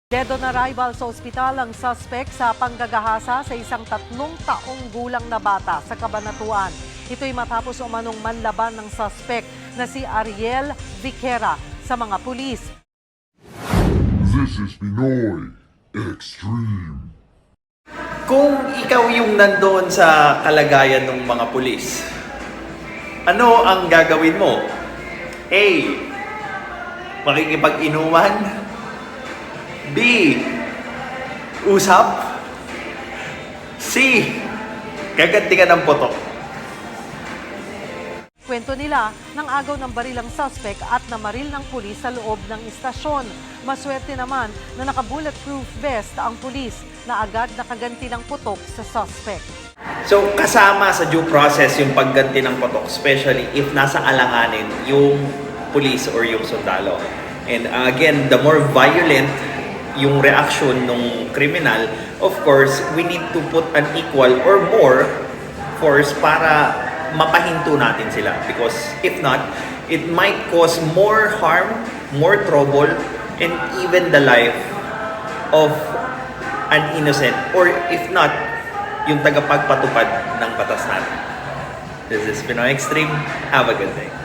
Dead on arrival sa ospital ang suspect sa panggagahasa sa isang 3 taong gulang na bata sa Cabanatuan. Ito'y matapos umanong manlaban ng suspect na si Ariel Viquera sa mga pulis. This is Pinoy Extreme. Kung ikaw yung nandoon sa kalagayan ng mga pulis, ano ang gagawin mo? A. Makikipag-inuman. B. Usap. C. Gaganti ka ng putok. Kwento nila, nang agaw ng baril ang suspect at namaril ng pulis sa loob ng istasyon. Maswerte naman na naka-bulletproof vest ang pulis na agad nakaganti ng putok sa suspect. So, kasama sa due process yung pagganti ng putok, especially if nasa alanganin yung pulis or yung sundalo. And again, the more violent yung reaction ng kriminal, of course, we need to put an equal or more force para mapahinto natin sila. Because if not, it might cause more harm, more trouble, and even the life of an innocent, or if not, yung tagapagpatupad ng batas natin. This is Pinoy Extreme. Have a good day.